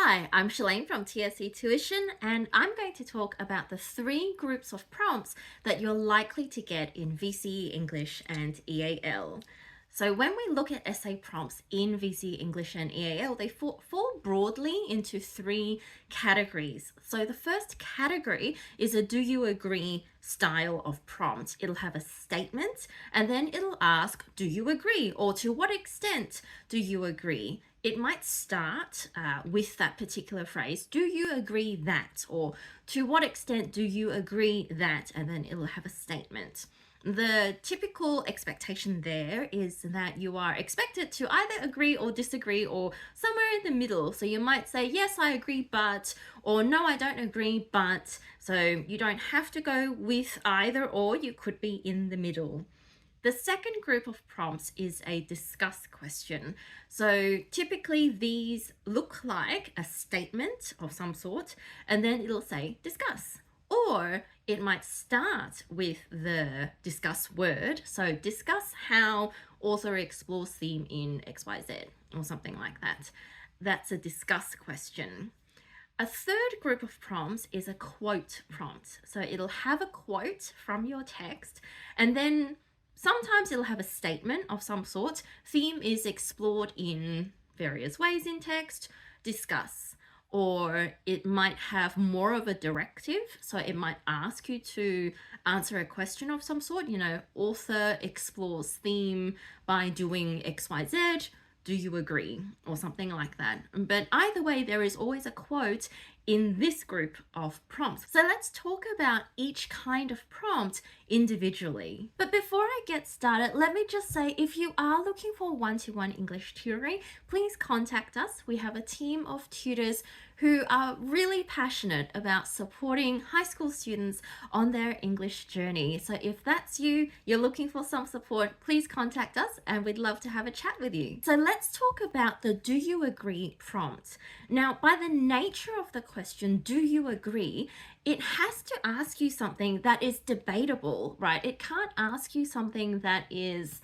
Hi, I'm Shalane from TSE Tuition, and I'm going to talk about the three groups of prompts that you're likely to get in VCE English and EAL. So when we look at essay prompts in VCE English and EAL, they fall broadly into three categories. So the first category is a do you agree style of prompt. It'll have a statement and then it'll ask, do you agree? Or to what extent do you agree? It might start with that particular phrase, do you agree that? Or to what extent do you agree that? And then it'll have a statement. The typical expectation there is that you are expected to either agree or disagree or somewhere in the middle. So you might say, yes, I agree, but, or no, I don't agree, but. So you don't have to go with either or, you could be in the middle. The second group of prompts is a discuss question. So typically these look like a statement of some sort, and then it'll say discuss. Or it might start with the discuss word. So discuss how author explores theme in XYZ or something like that. That's a discuss question. A third group of prompts is a quote prompt. So it'll have a quote from your text, and then sometimes it'll have a statement of some sort. Theme is explored in various ways in text, discuss. Or it might have more of a directive. So it might ask you to answer a question of some sort. You know, author explores theme by doing XYZ. Do you agree? Or something like that. But either way, there is always a quote in this group of prompts. So let's talk about each kind of prompt individually. But before I get started, let me just say, if you are looking for one-to-one English tutoring, please contact us. We have a team of tutors who are really passionate about supporting high school students on their English journey. So if that's you, you're looking for some support, please contact us and we'd love to have a chat with you. So let's talk about the do you agree prompt. Now, by the nature of the question, do you agree? It has to ask you something that is debatable, right? It can't ask you something that is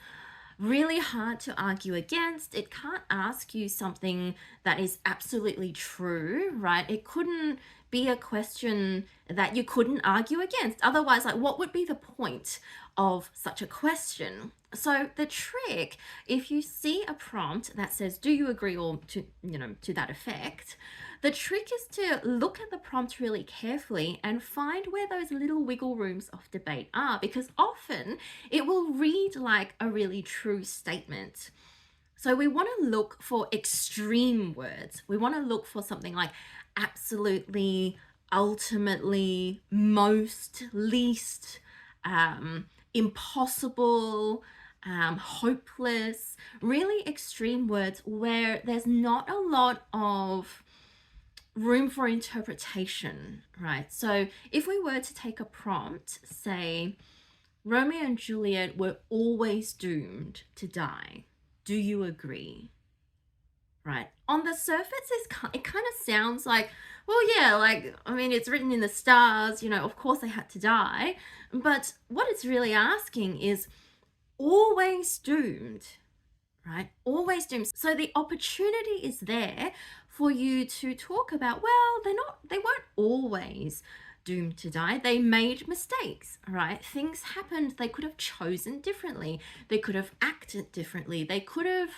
really hard to argue against. It can't ask you something that is absolutely true, right? It couldn't be a question that you couldn't argue against. Otherwise, like, what would be the point of such a question? So the trick, if you see a prompt that says, do you agree, or to that effect, the trick is to look at the prompt really carefully and find where those little wiggle rooms of debate are, because often it will read like a really true statement. So we want to look for extreme words. We want to look for something like absolutely, ultimately, most, least, impossible, hopeless, really extreme words where there's not a lot of room for interpretation, right? So if we were to take a prompt, say, Romeo and Juliet were always doomed to die. Do you agree? Right. On the surface, it kind of sounds like, well, yeah, like, I mean, it's written in the stars, of course they had to die. But what it's really asking is always doomed, right? Always doomed. So the opportunity is there for you to talk about, well, they weren't always doomed to die. They made mistakes, right? Things happened. They could have chosen differently. They could have acted differently. They could have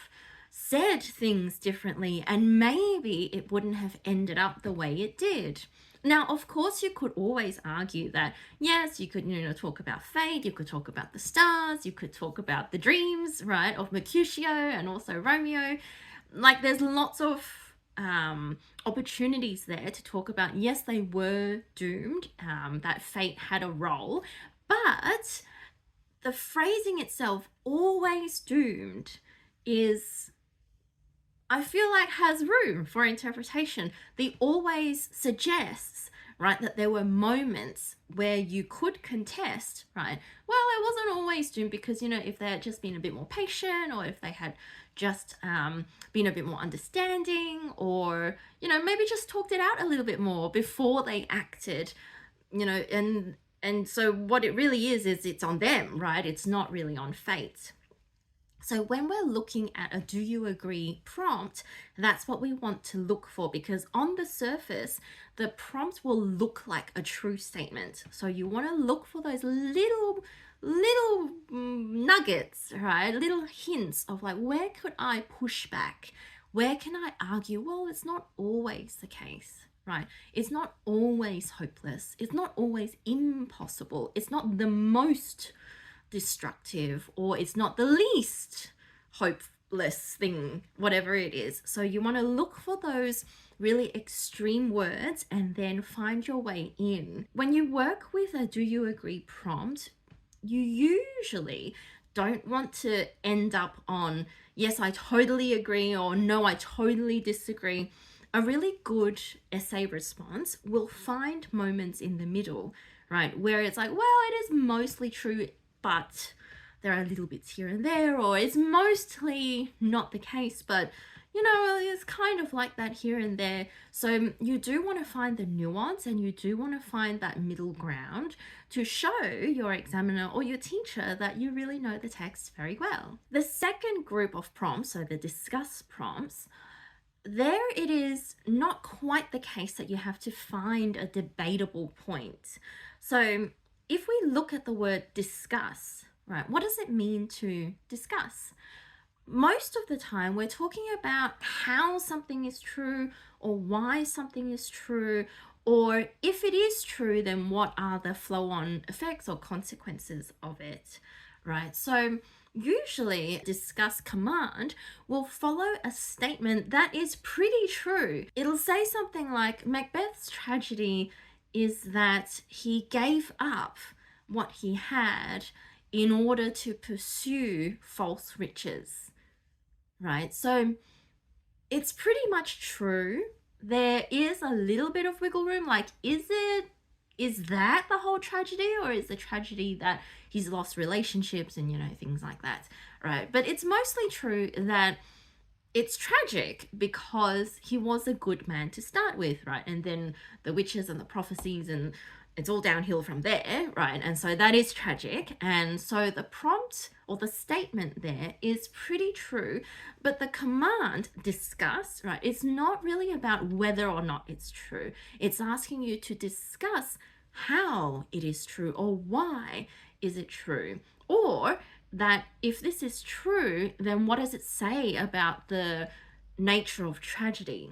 said things differently, and maybe it wouldn't have ended up the way it did. Now, of course, you could always argue that, yes, you could, talk about fate, you could talk about the stars, you could talk about the dreams, right, of Mercutio and also Romeo. Like, there's lots of opportunities there to talk about, yes, they were doomed, that fate had a role, but the phrasing itself, always doomed, I feel like has room for interpretation. The always suggests, right, that there were moments where you could contest, right? Well, it wasn't always doomed because, if they had just been a bit more patient, or if they had just been a bit more understanding, or, maybe just talked it out a little bit more before they acted, and so what it really is it's on them, right? It's not really on fate. So when we're looking at a do you agree prompt, that's what we want to look for, because on the surface, the prompt will look like a true statement. So you want to look for those little nuggets, right? Little hints of like, where could I push back? Where can I argue? Well, it's not always the case, right? It's not always hopeless. It's not always impossible. It's not the most destructive, or it's not the least hopeless thing, whatever it is. So you want to look for those really extreme words and then find your way in. When you work with a do you agree prompt, you usually don't want to end up on yes, I totally agree, or no, I totally disagree. A really good essay response will find moments in the middle, right, where it's like, well, it is mostly true, but there are little bits here and there, or it's mostly not the case, but you know, it's kind of like that here and there. So you do want to find the nuance, and you do want to find that middle ground to show your examiner or your teacher that you really know the text very well. The second group of prompts, so the discuss prompts, there it is not quite the case that you have to find a debatable point. So if we look at the word discuss, right, what does it mean to discuss? Most of the time, we're talking about how something is true, or why something is true, or if it is true, then what are the flow-on effects or consequences of it, right? So usually discuss command will follow a statement that is pretty true. It'll say something like, Macbeth's tragedy is that he gave up what he had in order to pursue false riches, right? So it's pretty much true. There is a little bit of wiggle room, like is that the whole tragedy, or is the tragedy that he's lost relationships and, you know, things like that, right? But it's mostly true that it's tragic because he was a good man to start with, right? And then the witches and the prophecies, and it's all downhill from there, right? And so that is tragic. And so the prompt or the statement there is pretty true, but the command discuss, right? It's not really about whether or not it's true. It's asking you to discuss how it is true, or why is it true, or that if this is true, then what does it say about the nature of tragedy?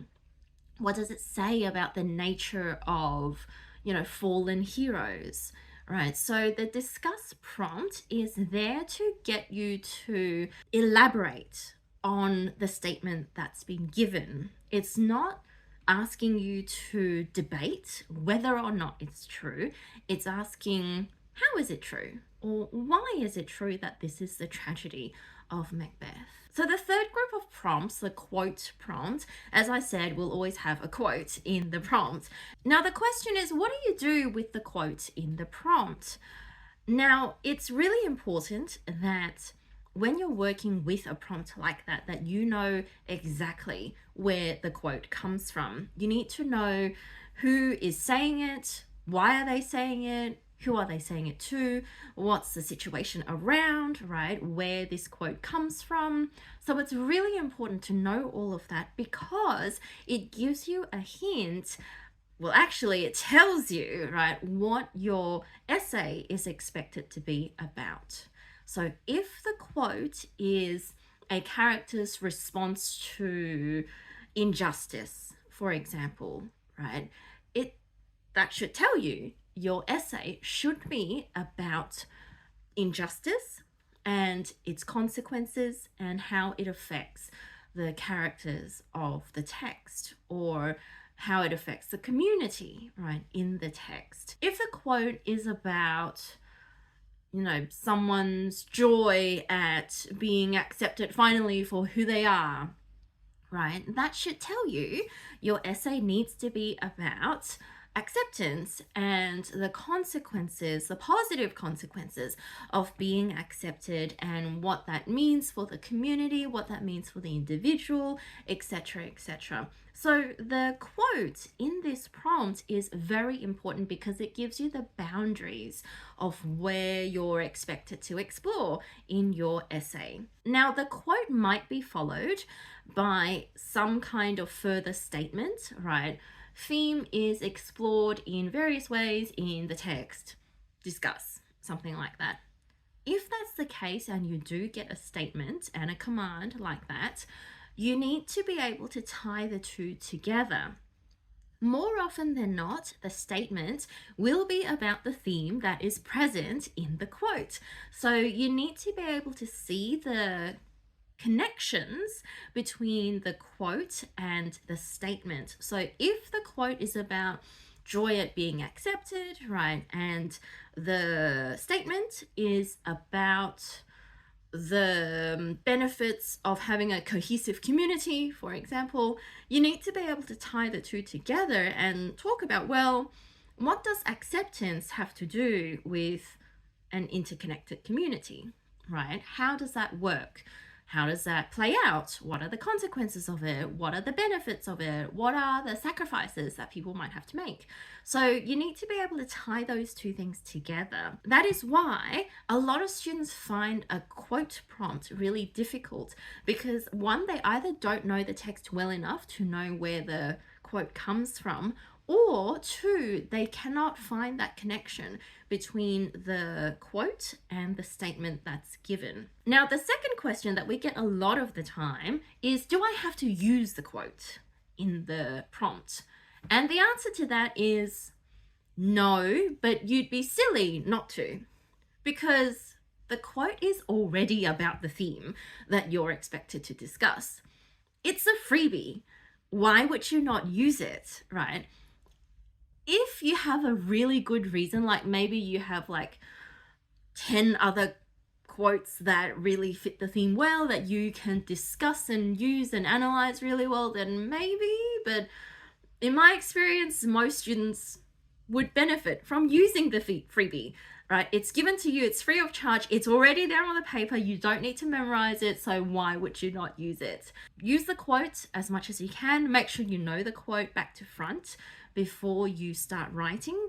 What does it say about the nature of, you know, fallen heroes, right? So the discuss prompt is there to get you to elaborate on the statement that's been given. It's not asking you to debate whether or not it's true. It's asking, how is it true? Or why is it true that this is the tragedy of Macbeth? So the third group of prompts, the quote prompt, as I said, will always have a quote in the prompt. Now the question is, what do you do with the quote in the prompt? Now, it's really important that when you're working with a prompt like that, that you know exactly where the quote comes from. You need to know who is saying it, why are they saying it, who are they saying it to, what's the situation around, right, where this quote comes from. So it's really important to know all of that, because it gives you a hint. Well, actually, it tells you, right, what your essay is expected to be about. So if the quote is a character's response to injustice, for example, right, that should tell you your essay should be about injustice and its consequences and how it affects the characters of the text, or how it affects the community, right, in the text. If the quote is about, you know, someone's joy at being accepted finally for who they are, right, that should tell you your essay needs to be about acceptance and the consequences, the positive consequences of being accepted, and what that means for the community, what that means for the individual, etc., etc. So the quote in this prompt is very important because it gives you the boundaries of where you're expected to explore in your essay. Now, the quote might be followed by some kind of further statement, right? Theme is explored in various ways in the text. Discuss, something like that. If that's the case and you do get a statement and a command like that, you need to be able to tie the two together. More often than not, the statement will be about the theme that is present in the quote. So you need to be able to see the connections between the quote and the statement. So if the quote is about joy at being accepted, right, and the statement is about the benefits of having a cohesive community, for example, you need to be able to tie the two together and talk about, well, what does acceptance have to do with an interconnected community, right? How does that work? How does that play out? What are the consequences of it? What are the benefits of it? What are the sacrifices that people might have to make? So you need to be able to tie those two things together. That is why a lot of students find a quote prompt really difficult because one, they either don't know the text well enough to know where the quote comes from, or two, they cannot find that connection between the quote and the statement that's given. Now, the second question that we get a lot of the time is, do I have to use the quote in the prompt? And the answer to that is no, but you'd be silly not to, because the quote is already about the theme that you're expected to discuss. It's a freebie. Why would you not use it, right? If you have a really good reason, like maybe you have like 10 other quotes that really fit the theme well, that you can discuss and use and analyze really well, then maybe, but in my experience, most students would benefit from using the freebie, right? It's given to you, it's free of charge, it's already there on the paper, you don't need to memorize it, so why would you not use it? Use the quote as much as you can. Make sure you know the quote back to front before you start writing.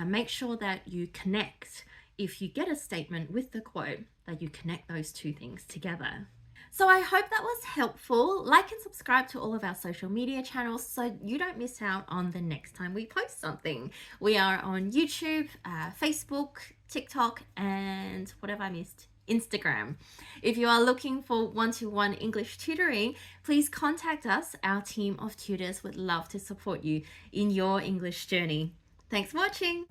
Make sure that you connect, if you get a statement with the quote, that you connect those two things together. So I hope that was helpful. Like and subscribe to all of our social media channels so you don't miss out on the next time we post something. We are on YouTube, Facebook, TikTok, and what have I missed? Instagram. If you are looking for one-to-one English tutoring, please contact us. Our team of tutors would love to support you in your English journey. Thanks for watching.